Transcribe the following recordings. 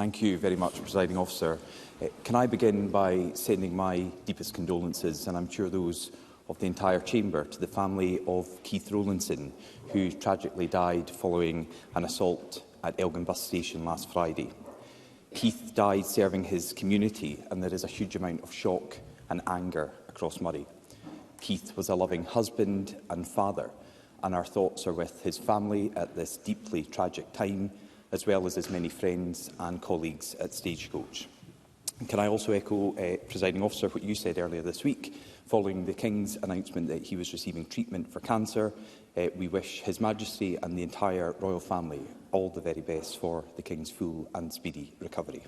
Thank you very much, Presiding Officer. Can I begin by sending my deepest condolences, and I'm sure those of the entire Chamber, to the family of Keith Rowlinson, who tragically died following an assault at Elgin Bus Station last Friday. Keith died serving his community, and there is a huge amount of shock and anger across Murray. Keith was a loving husband and father, and our thoughts are with his family at this deeply tragic time, as well as his many friends and colleagues at Stagecoach. And can I also echo, Presiding Officer, what you said earlier this week, following the King's announcement that he was receiving treatment for cancer. We wish His Majesty and the entire royal family all the very best for the King's full and speedy recovery.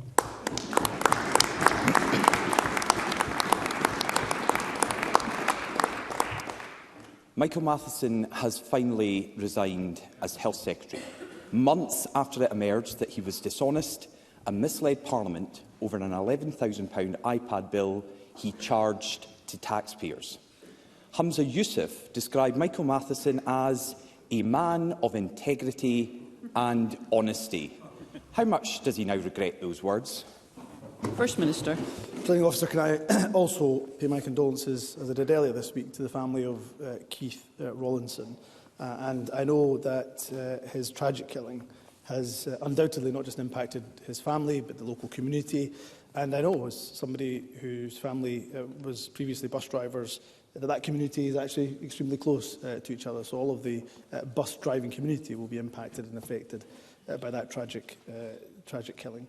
Michael Matheson has finally resigned as Health Secretary, months after it emerged that he was dishonest and misled Parliament over an £11,000 iPad bill he charged to taxpayers. Humza Yousaf described Michael Matheson as a man of integrity and honesty. How much does he now regret those words? First Minister. Presiding Officer, can I also pay my condolences, as I did earlier this week, to the family of Keith Rowlinson. And I know that his tragic killing has undoubtedly not just impacted his family, but the local community. And I know, as somebody whose family was previously bus drivers, that community is actually extremely close to each other. So all of the bus driving community will be impacted and affected by that tragic killing.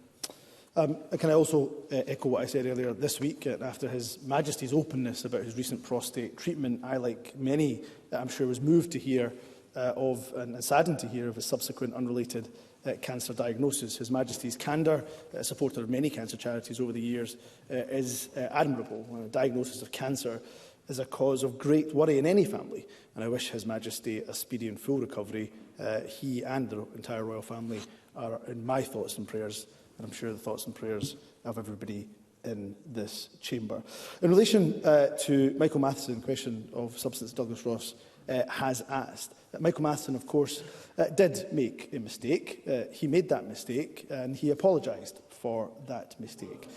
Can I also echo what I said earlier this week? After His Majesty's openness about his recent prostate treatment, I, like many, I'm sure, was moved to hear of and saddened to hear of his subsequent unrelated cancer diagnosis. His Majesty's candour, supporter of many cancer charities over the years, is admirable. A diagnosis of cancer is a cause of great worry in any family, and I wish His Majesty a speedy and full recovery. He and the entire royal family are in my thoughts and prayers, and I'm sure the thoughts and prayers of everybody in this chamber. In relation to Michael Matheson, question of substance Douglas Ross has asked, Michael Matheson, of course, did make a mistake. He made that mistake and he apologised for that mistake.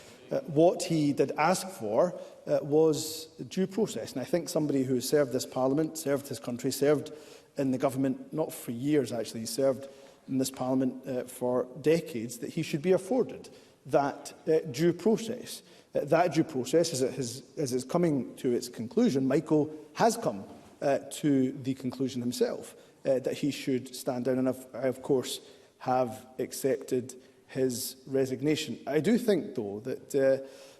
What he did ask for was due process. And I think somebody who served this Parliament, served his country, served in the government, not for years actually, he served in this Parliament for decades, that he should be afforded that due process. That due process, as it is coming to its conclusion, Michael has come to the conclusion himself that he should stand down, and I, of course, have accepted his resignation. I do think, though, that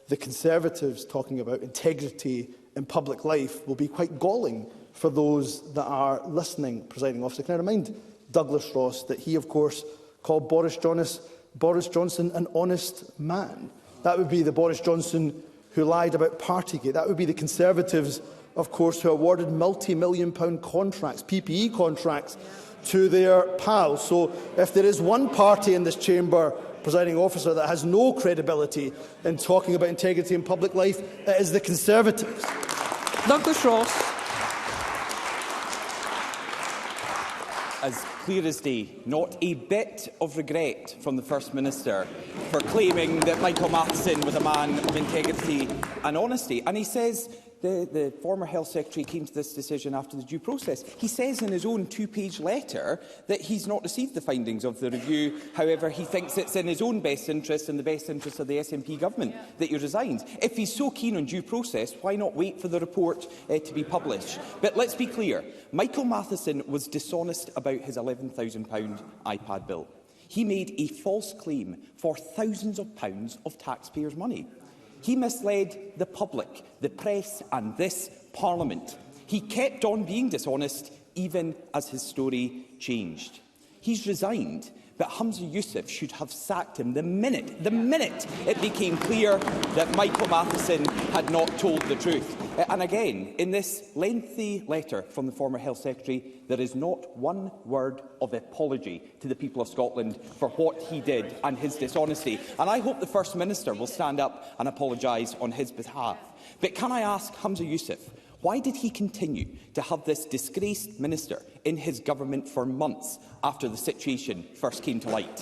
the Conservatives talking about integrity in public life will be quite galling for those that are listening, Presiding Officer. Can I remind Douglas Ross that he, of course, called Boris Johnson an honest man? That would be the Boris Johnson who lied about Partygate. That would be the Conservatives, of course, who awarded multi-million-pound contracts, PPE contracts, to their pals. So if there is one party in this chamber, Presiding Officer, that has no credibility in talking about integrity in public life, it is the Conservatives. Douglas Ross. As clear as day, not a bit of regret from the First Minister for claiming that Michael Matheson was a man of integrity and honesty. And he says the former Health Secretary came to this decision after the due process. He says in his own two-page letter that he's not received the findings of the review. However, he thinks it's in his own best interest and the best interest of the SNP government that he resigns. If he's so keen on due process, why not wait for the report to be published? But let's be clear. Michael Matheson was dishonest about his £11,000 iPad bill. He made a false claim for thousands of pounds of taxpayers' money. He misled the public, the press and this Parliament. He kept on being dishonest even as his story changed. He's resigned, but Humza Yousaf should have sacked him the minute it became clear that Michael Matheson had not told the truth. And again, in this lengthy letter from the former Health Secretary, there is not one word of apology to the people of Scotland for what he did and his dishonesty. And I hope the First Minister will stand up and apologise on his behalf. But can I ask Humza Yousaf, Why did he continue to have this disgraced minister in his government for months after the situation first came to light?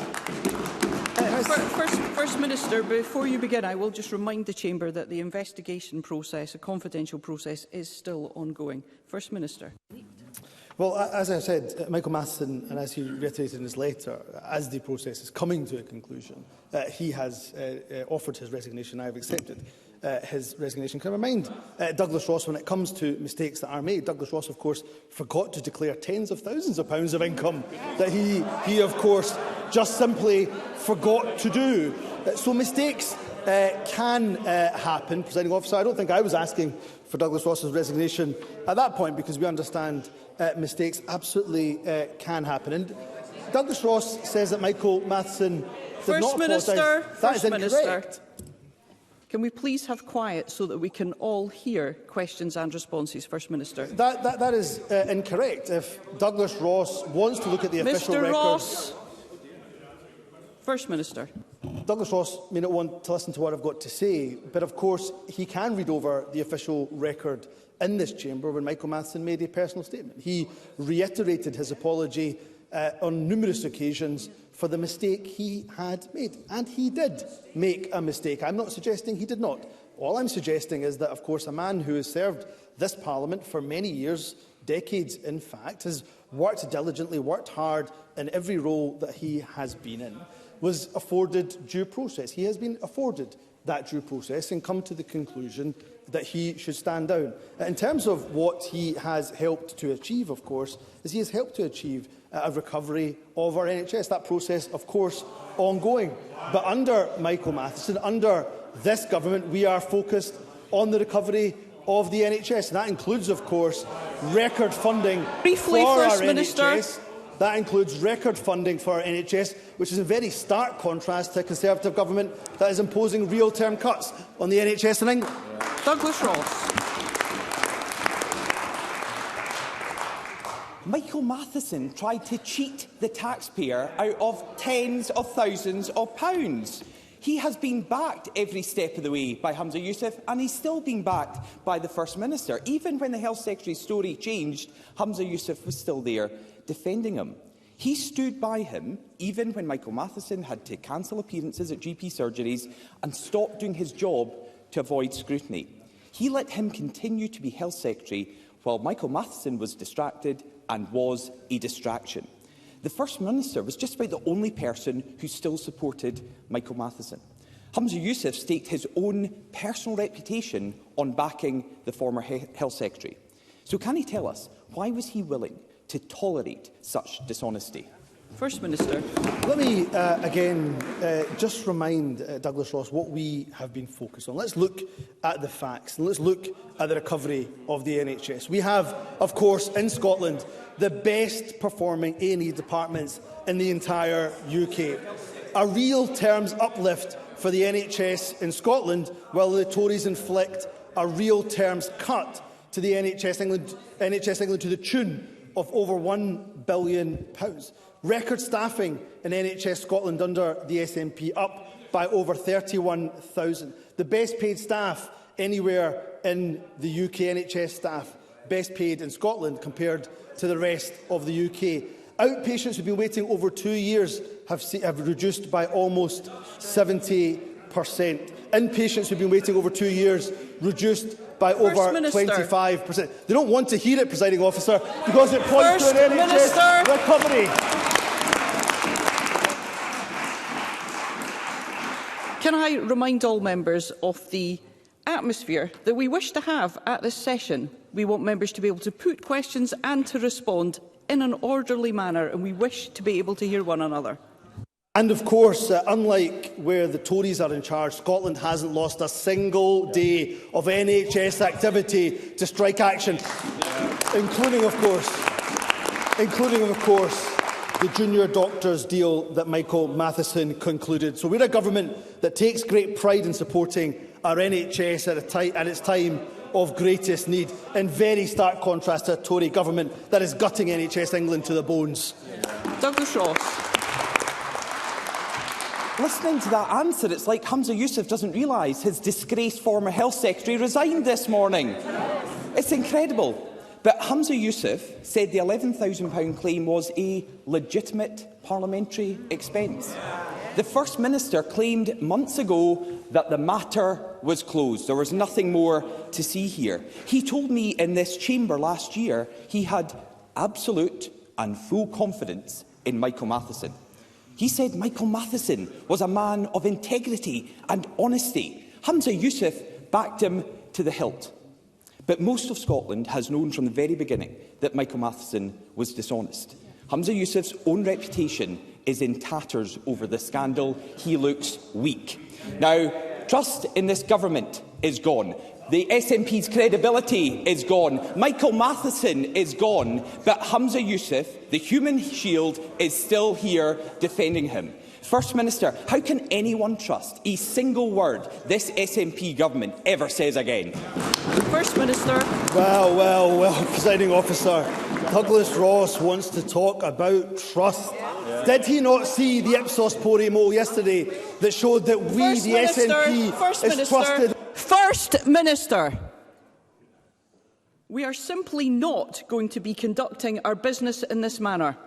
First Minister, before you begin, I will just remind the Chamber that the investigation process, a confidential process, is still ongoing. First Minister. Well, as I said, Michael Matheson, and as he reiterated in his letter, as the process is coming to a conclusion, he has offered his resignation. I have accepted his resignation. Can I remind Douglas Ross, when it comes to mistakes that are made, Douglas Ross, of course, forgot to declare tens of thousands of pounds of income that he of course, just simply forgot to do. So mistakes can happen, Presiding Officer. I don't think I was asking for Douglas Ross's resignation at that point, because we understand mistakes absolutely can happen. And Douglas Ross says that Michael Matheson did not apologise. That is incorrect. Can we please have quiet so that we can all hear questions and responses? First Minister. That is incorrect. If Douglas Ross wants to look at the official records... Mr Ross. First Minister. Douglas Ross may not want to listen to what I've got to say, but of course he can read over the official record in this chamber when Michael Matheson made a personal statement. He reiterated his apology on numerous occasions for the mistake he had made. And he did make a mistake. I'm not suggesting he did not. All I'm suggesting is that, of course, a man who has served this Parliament for many years, decades in fact, has worked diligently, worked hard in every role that he has been in, was afforded due process. He has been afforded that due process and come to the conclusion that he should stand down. In terms of what he has helped to achieve, of course, is he has helped to achieve a recovery of our NHS. That process, of course, ongoing. But under Michael Matheson, under this government, we are focused on the recovery of the NHS. And that includes, of course, record funding for our NHS. That includes record funding for our NHS, which is in very stark contrast to a Conservative government that is imposing real-term cuts on the NHS in England. Douglas Ross. Michael Matheson tried to cheat the taxpayer out of tens of thousands of pounds. He has been backed every step of the way by Humza Yousaf, and he's still being backed by the First Minister. Even when the Health Secretary's story changed, Humza Yousaf was still there defending him. He stood by him even when Michael Matheson had to cancel appearances at GP surgeries and stop doing his job to avoid scrutiny. He let him continue to be Health Secretary while Michael Matheson was distracted and was a distraction. The First Minister was just about the only person who still supported Michael Matheson. Humza Yousaf staked his own personal reputation on backing the former Health Secretary. So can he tell us, why was he willing to tolerate such dishonesty? First Minister. Let me again just remind Douglas Ross what we have been focused on. Let's look at the facts and let's look at the recovery of the NHS. We have, of course, in Scotland, the best performing A&E departments in the entire UK. A real terms uplift for the NHS in Scotland, while the Tories inflict a real terms cut to the NHS England to the tune of over £1 billion. Record staffing in NHS Scotland under the SNP up by over 31,000. The best paid staff anywhere in the UK, NHS staff, best paid in Scotland compared to the rest of the UK. Outpatients who've been waiting over 2 years have reduced by almost 70%. Inpatients who've been waiting over 2 years reduced by over 25%. They don't want to hear it, Presiding Officer, because it points to an NHS recovery. Can I remind all members of the atmosphere that we wish to have at this session? We want members to be able to put questions and to respond in an orderly manner, and we wish to be able to hear one another. And of course, unlike where the Tories are in charge, Scotland hasn't lost a single day of NHS activity to strike action, including, of course, the junior doctors deal that Michael Matheson concluded. So we're a government that takes great pride in supporting our NHS at its time of greatest need, in very stark contrast to a Tory government that is gutting NHS England to the bones. Douglas Ross. Listening to that answer, it's like Humza Yousaf doesn't realise his disgraced former Health Secretary resigned this morning. It's incredible. But Humza Yousaf said the £11,000 claim was a legitimate parliamentary expense. The First Minister claimed months ago that the matter was closed. There was nothing more to see here. He told me in this chamber last year he had absolute and full confidence in Michael Matheson. He said Michael Matheson was a man of integrity and honesty. Humza Yousaf backed him to the hilt. But most of Scotland has known from the very beginning that Michael Matheson was dishonest. Humza Yousaf's own reputation is in tatters over the scandal. He looks weak. Now, trust in this government is gone. The SNP's credibility is gone. Michael Matheson is gone. But Humza Yousaf, the human shield, is still here defending him. First Minister, how can anyone trust a single word this SNP government ever says again? First Minister. Well, Presiding Officer, Douglas Ross wants to talk about trust. Yeah. Did he not see the Ipsos Pori poll yesterday that showed that we, the SNP, is trusted? First Minister. We are simply not going to be conducting our business in this manner.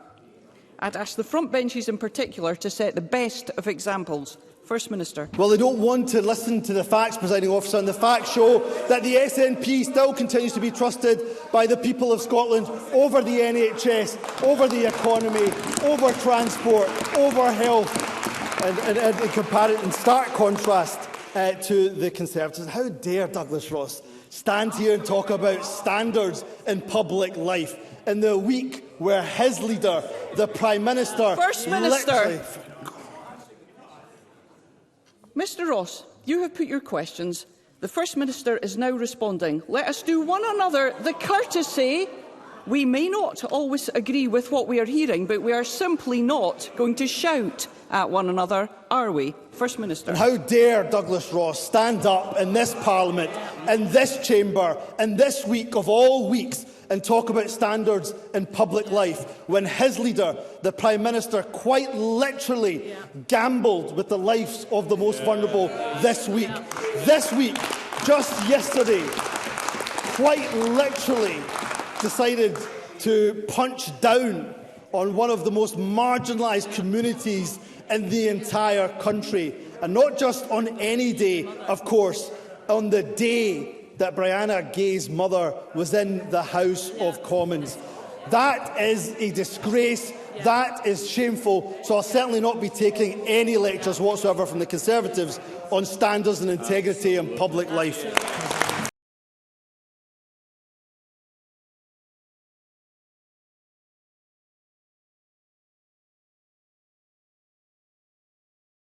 I'd ask the front benches in particular to set the best of examples. First Minister. Well, they don't want to listen to the facts, Presiding Officer, and the facts show that the SNP still continues to be trusted by the people of Scotland over the NHS, over the economy, over transport, over health, and in stark contrast to the Conservatives. How dare Douglas Ross stand here and talk about standards in public life in the week where his leader, the Prime Minister... First Minister. Mr Ross, you have put your questions. The First Minister is now responding. Let us do one another the courtesy. We may not always agree with what we are hearing, but we are simply not going to shout at one another, are we? First Minister. And how dare Douglas Ross stand up in this Parliament, in this chamber, in this week of all weeks, and talk about standards in public life when his leader, the Prime Minister, quite literally gambled with the lives of the most vulnerable this week. This week, just yesterday, quite literally decided to punch down on one of the most marginalised communities in the entire country. And not just on any day, of course, on the day that Brianna Gay's mother was in the House of Commons. That is a disgrace. That is shameful. So I'll certainly not be taking any lectures whatsoever from the Conservatives on standards and integrity in public life.